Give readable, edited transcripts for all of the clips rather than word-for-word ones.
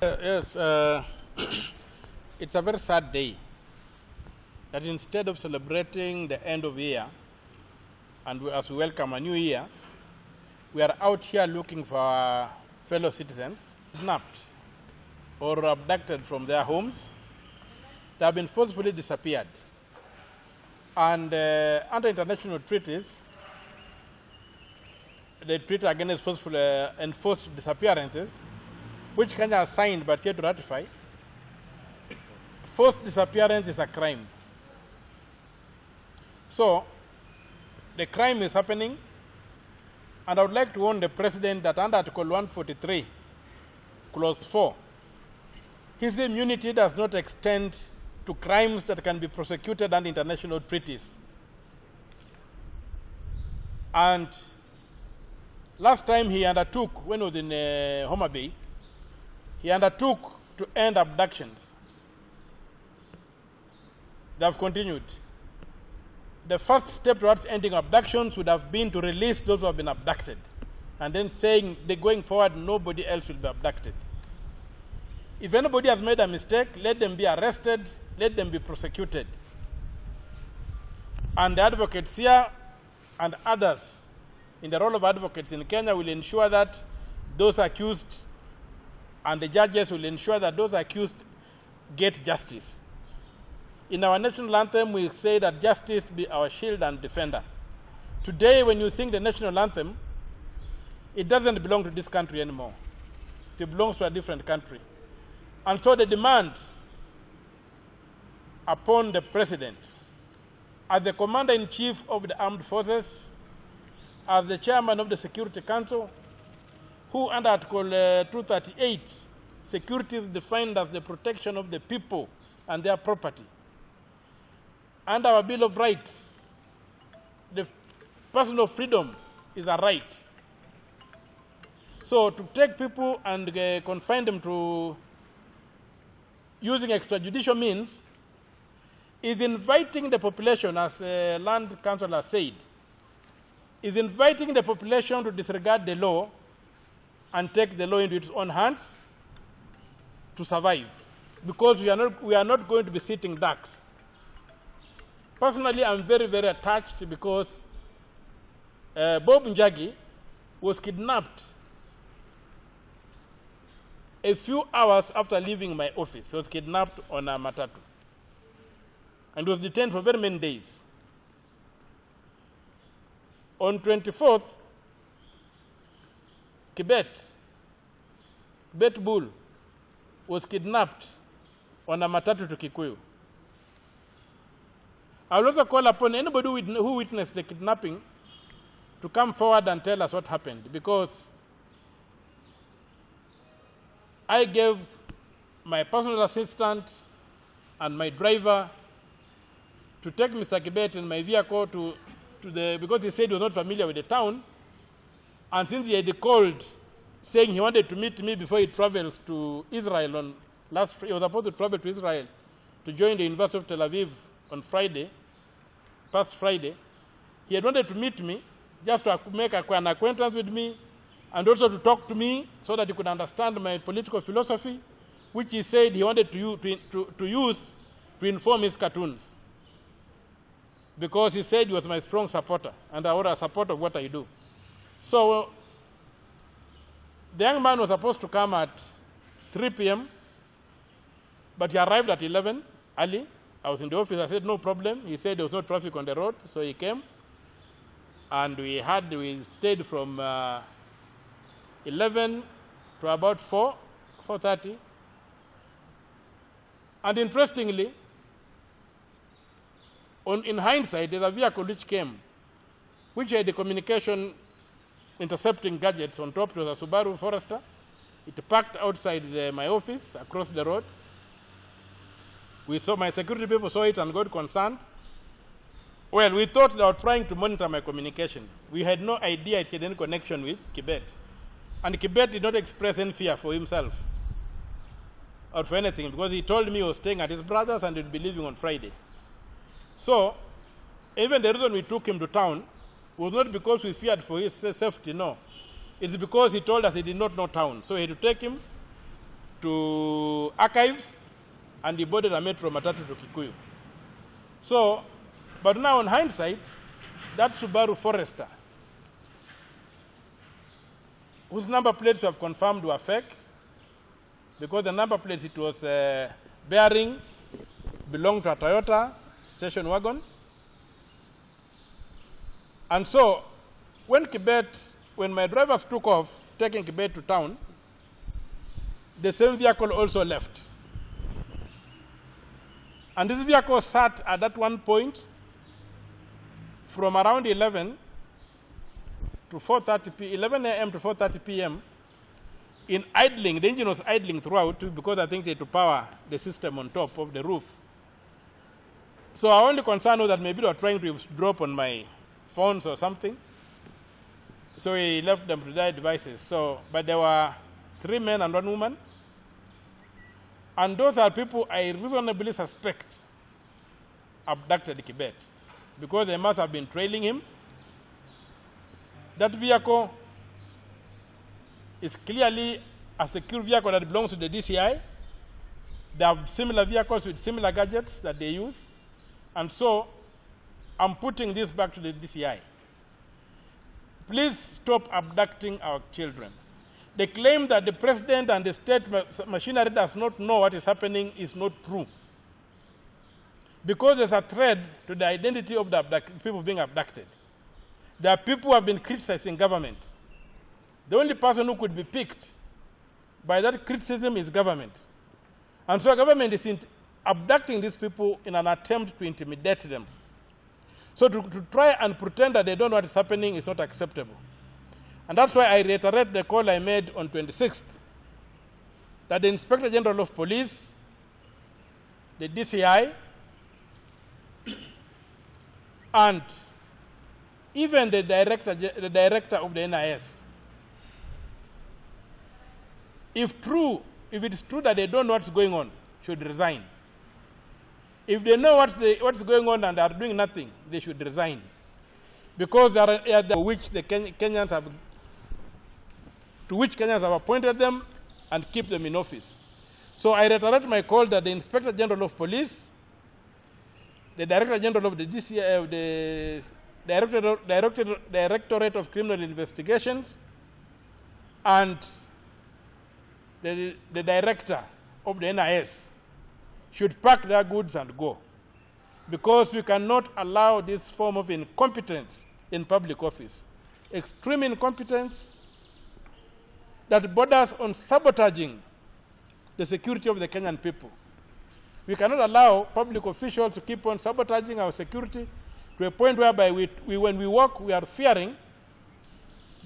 Yes, it's a very sad day that instead of celebrating the end of year and as we welcome a new year, we are out here looking for our fellow citizens kidnapped or abducted from their homes. They have been forcefully disappeared. And under international treaties, the treaty against forceful enforced disappearances, which Kenya has signed but yet to ratify, forced disappearance is a crime. So, the crime is happening, and I would like to warn the President that under Article 143, Clause 4, his immunity does not extend to crimes that can be prosecuted under international treaties. And last time he undertook, when he was in Homa Bay, he undertook to end abductions. They have continued. The first step towards ending abductions would have been to release those who have been abducted, and then saying that going forward, nobody else will be abducted. If anybody has made a mistake, let them be arrested, let them be prosecuted. And the advocates here and others in the role of advocates in Kenya will ensure that those accused and the judges will ensure that those accused get justice. In our national anthem, we say that justice be our shield and defender. Today, when you sing the national anthem, it doesn't belong to this country anymore. It belongs to a different country. And so the demand upon the President, as the Commander-in-Chief of the Armed Forces, as the Chairman of the Security Council, who under Article 238, security is defined as the protection of the people and their property. Under our Bill of Rights, the personal freedom is a right. So to take people and confine them to using extrajudicial means is inviting the population, as Land Council has said, is inviting the population to disregard the law and take the law into its own hands to survive, because we are not going to be sitting ducks. Personally, I'm very, very attached because Bob Njagi was kidnapped a few hours after leaving my office. He was kidnapped on a matatu and was detained for very many days. On 24th, Kibet Bull was kidnapped on a matatu to Kikuyu. I will also call upon anybody who witnessed the kidnapping to come forward and tell us what happened, because I gave my personal assistant and my driver to take Mr. Kibet in my vehicle because he said he was not familiar with the town, and since he had called saying he wanted to meet me before he travels to Israel on he was supposed to travel to Israel to join the University of Tel Aviv on Friday, past Friday. He had wanted to meet me just to make an acquaintance with me and also to talk to me so that he could understand my political philosophy, which he said he wanted to use to inform his cartoons, because he said he was my strong supporter and I was a supporter of what I do. So the young man was supposed to come at 3 p.m., but he arrived at 11 early. I was in the office. I said, no problem. He said there was no traffic on the road, so he came. And we stayed from 11 to about 4:30. And interestingly, in hindsight, there's a vehicle which came, which had the communication intercepting gadgets on top. It was a Subaru Forester. It parked outside my office across the road. My security people saw it and got concerned. Well, we thought they were trying to monitor my communication. We had no idea it had any connection with Kibet. And Kibet did not express any fear for himself or for anything, because he told me he was staying at his brother's and he'd be leaving on Friday. So, even the reason we took him to town was not because we feared for his safety, no. It's because he told us he did not know town. So we had to take him to archives, and he boarded a metro matatu to Kikuyu. So, but now in hindsight, that Subaru Forester, whose number plates we have confirmed were fake, because the number plates it was bearing belonged to a Toyota station wagon. And so, when my drivers took off, taking Kibet to town, the same vehicle also left. And this vehicle sat at that one point from around 11 to 11 a.m. to 4:30 p.m. in idling. The engine was idling throughout because I think they had to power the system on top of the roof. So our only concern was that maybe they were trying to drop on my phones or something. So we left them to their devices. So, but there were 3 men and 1 woman. And those are people I reasonably suspect abducted Kibet, because they must have been trailing him. That vehicle is clearly a secure vehicle that belongs to the DCI. They have similar vehicles with similar gadgets that they use. And so I'm putting this back to the DCI. Please stop abducting our children. The claim that the president and the state machinery does not know what is happening is not true. Because there's a thread to the identity of the people being abducted. There are people who have been criticizing government. The only person who could be picked by that criticism is government. And so government is abducting these people in an attempt to intimidate them. So to try and pretend that they don't know what is happening is not acceptable. And that's why I reiterate the call I made on 26th, that the Inspector General of Police, the DCI, and even the director of the NIS, if it is true that they don't know what's going on, should resign. If they know what's going on and are doing nothing, they should resign. Because there are which the Kenyans have appointed them and keep them in office. So I reiterate my call that the Inspector General of Police, the Director General of the DCI, the Directorate of Criminal Investigations, and the Director of the NIS should pack their goods and go. Because we cannot allow this form of incompetence in public office. Extreme incompetence that borders on sabotaging the security of the Kenyan people. We cannot allow public officials to keep on sabotaging our security to a point whereby when we walk, we are fearing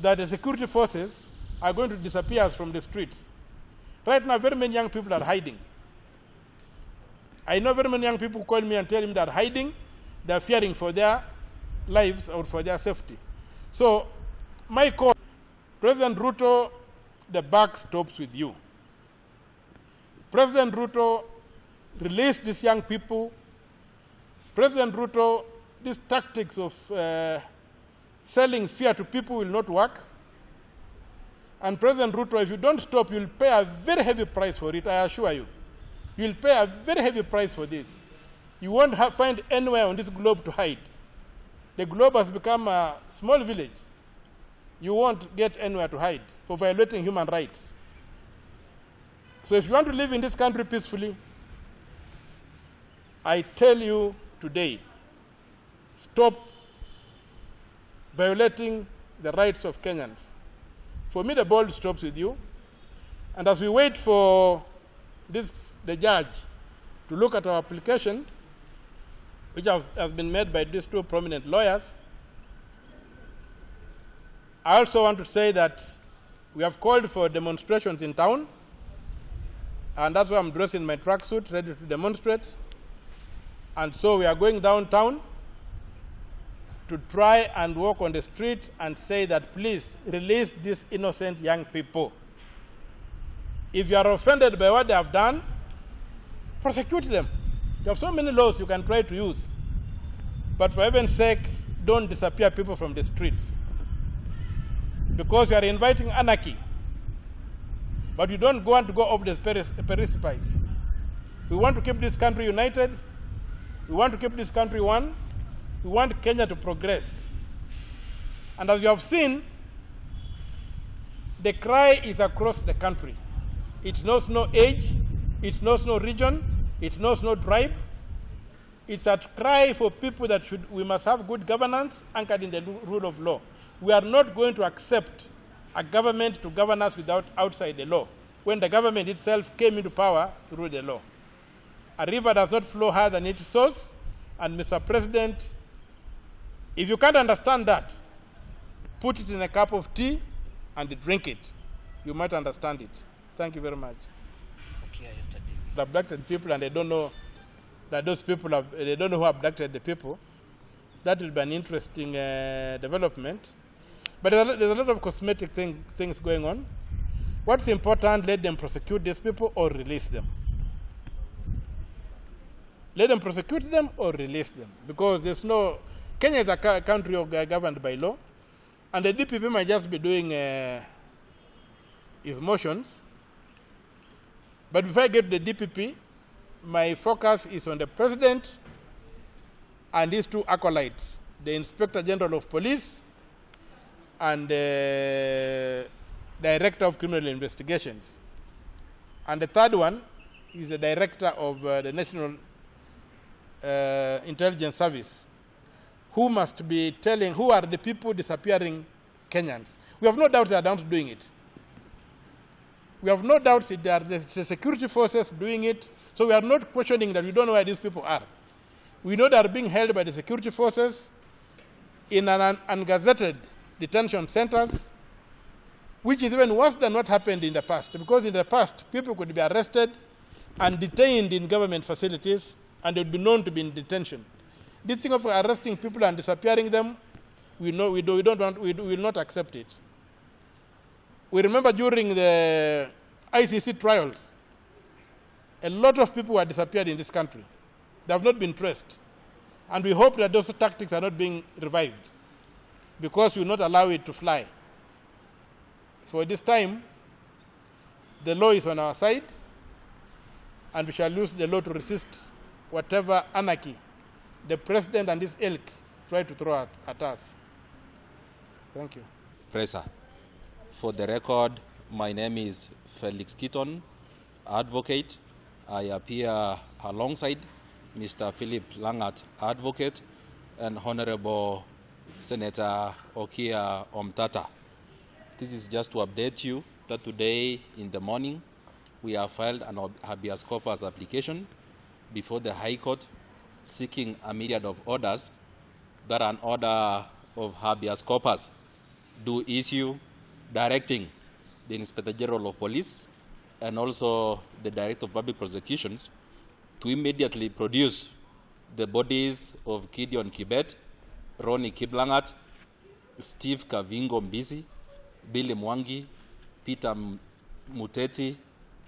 that the security forces are going to disappear from the streets. Right now, very many young people are hiding. I know very many young people call me and tell me they are hiding. They are fearing for their lives or for their safety. So my call, President Ruto, the buck stops with you. President Ruto, release these young people. President Ruto, these tactics of selling fear to people will not work. And President Ruto, if you don't stop, you'll pay a very heavy price for it, I assure you. You'll pay a very heavy price for this. You won't find anywhere on this globe to hide. The globe has become a small village. You won't get anywhere to hide for violating human rights. So if you want to live in this country peacefully, I tell you today, stop violating the rights of Kenyans. For me, the ball stops with you. And as we wait for the judge to look at our application, which has been made by these 2 prominent lawyers, I also want to say that we have called for demonstrations in town, and that's why I'm dressed in my tracksuit, ready to demonstrate. And so we are going downtown to try and walk on the street and say that please release these innocent young people. If you are offended by what they have done, prosecute them. You have so many laws you can try to use. But for heaven's sake, don't disappear people from the streets. Because you are inviting anarchy. but we don't want to go off the precipice. We want to keep this country united. We want to keep this country one. We want Kenya to progress. And as you have seen, the cry is across the country. It knows no age, it knows no region, it knows no tribe. It's a cry for people that we must have good governance anchored in the rule of law. We are not going to accept a government to govern us outside the law, when the government itself came into power through the law. A river does not flow higher than its source, and Mr. President, if you can't understand that, put it in a cup of tea and drink it. You might understand it. Thank you very much. Okiya yesterday. The abducted people, and they don't know that those people they don't know who abducted the people. That will be an interesting development. But there's a lot of cosmetic things going on. What's important, let them prosecute these people or release them. Let them prosecute them or release them. Because there's no... Kenya is a country governed by law. And the DPP might just be doing his motions. But before I get to the DPP, my focus is on the President and his two acolytes, the Inspector General of Police and the Director of Criminal Investigations. And the third one is the Director of the National Intelligence Service, who must be telling who are the people disappearing Kenyans. We have no doubt they are down to doing it. We have no doubts that they are the security forces doing it, so we are not questioning that we don't know where these people are. We know they are being held by the security forces in an ungazetted detention centers, which is even worse than what happened in the past, because in the past, people could be arrested and detained in government facilities, and they would be known to be in detention. This thing of arresting people and disappearing them, we will not accept it. We remember during the ICC trials, a lot of people were disappeared in this country. They have not been traced. And we hope that those tactics are not being revived, because we will not allow it to fly. For this time, the law is on our side, and we shall use the law to resist whatever anarchy the President and his ilk try to throw at us. Thank you. Presa. For the record, my name is Felix Keaton, advocate. I appear alongside Mr. Philip Langat, advocate, and Honorable Senator Okiya Omtatah. This is just to update you that today in the morning, we have filed an habeas corpus application before the High Court seeking a myriad of orders that an order of habeas corpus do issue directing the Inspector General of Police and also the Director of Public Prosecutions to immediately produce the bodies of Gideon Kibet, Ronnie Kiblangat, Steve Kavingo Mbisi, Billy Mwangi, Peter Muteti,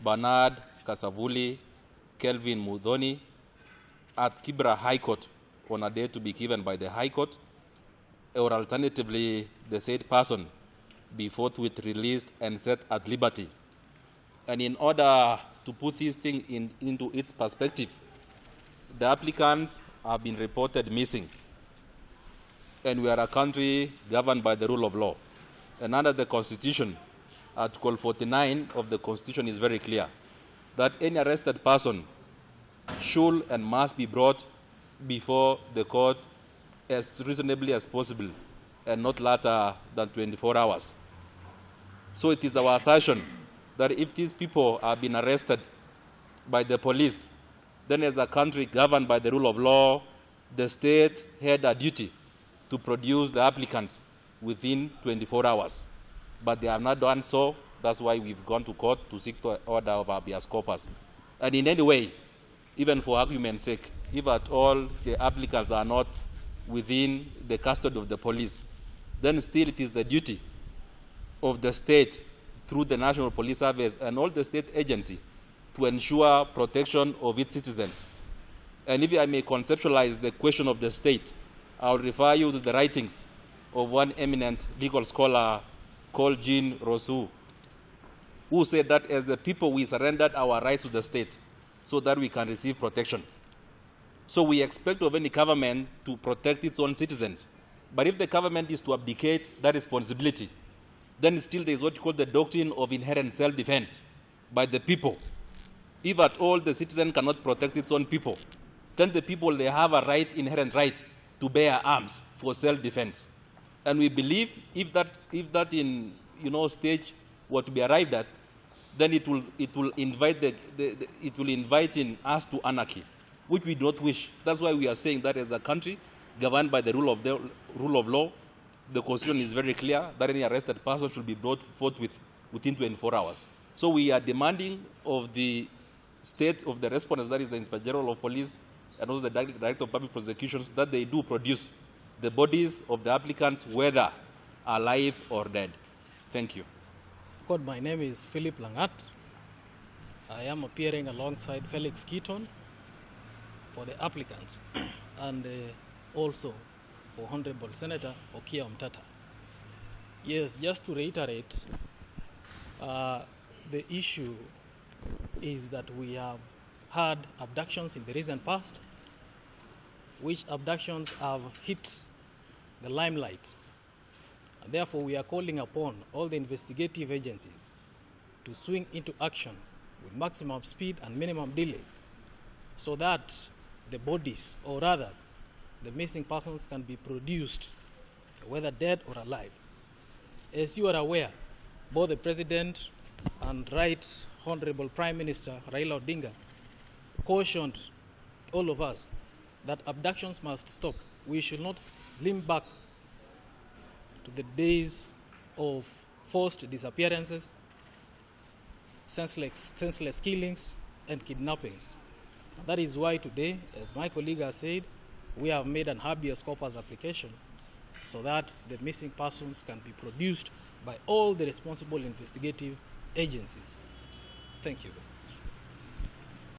Bernard Kasavuli, Kelvin Mudhoni, at Kibra High Court on a day to be given by the High Court, or alternatively, the said person be forthwith released and set at liberty. And in order to put this thing into its perspective, the applicants have been reported missing. And we are a country governed by the rule of law. And under the Constitution, Article 49 of the Constitution is very clear that any arrested person should and must be brought before the court as reasonably as possible and not later than 24 hours. So it is our assertion that if these people are being arrested by the police, then as a country governed by the rule of law, the state had a duty to produce the applicants within 24 hours. But they have not done so. That's why we've gone to court to seek the order of habeas corpus. And in any way, even for argument's sake, if at all the applicants are not within the custody of the police, then still it is the duty of the state through the National Police Service and all the state agencies to ensure protection of its citizens. And if I may conceptualize the question of the state, I will refer you to the writings of one eminent legal scholar called Jean Rousseau. who said that as the people we surrendered our rights to the state so that we can receive protection. So we expect of any government to protect its own citizens. But if the government is to abdicate that responsibility, then still there is what you call the doctrine of inherent self-defense by the people. If at all the citizen cannot protect its own people, then the people, they have a right, inherent right to bear arms for self-defense. And we believe if that in stage were to be arrived at, then it will invite in us to anarchy, which we don't wish. That's why we are saying that as a country governed by the rule of law, the Constitution is very clear that any arrested person should be brought forth within 24 hours. So we are demanding of the state, of the respondents, that is the Inspector General of Police and also the Director of Public Prosecutions, that they do produce the bodies of the applicants, whether alive or dead. Thank you. Court, my name is Philip Langat. I am appearing alongside Felix Keaton for the applicants and also for Honorable Senator Okiya Omtatah. Yes, just to reiterate, the issue is that we have had abductions in the recent past, which abductions have hit the limelight. And therefore, we are calling upon all the investigative agencies to swing into action with maximum speed and minimum delay so that the bodies, or rather, the missing persons can be produced, whether dead or alive. As you are aware, both the President and Right Honorable Prime Minister Raila Odinga cautioned all of us that abductions must stop. We should not limp back to the days of forced disappearances, senseless killings, and kidnappings. That is why today, as my colleague has said, we have made an habeas corpus application so that the missing persons can be produced by all the responsible investigative agencies. Thank you.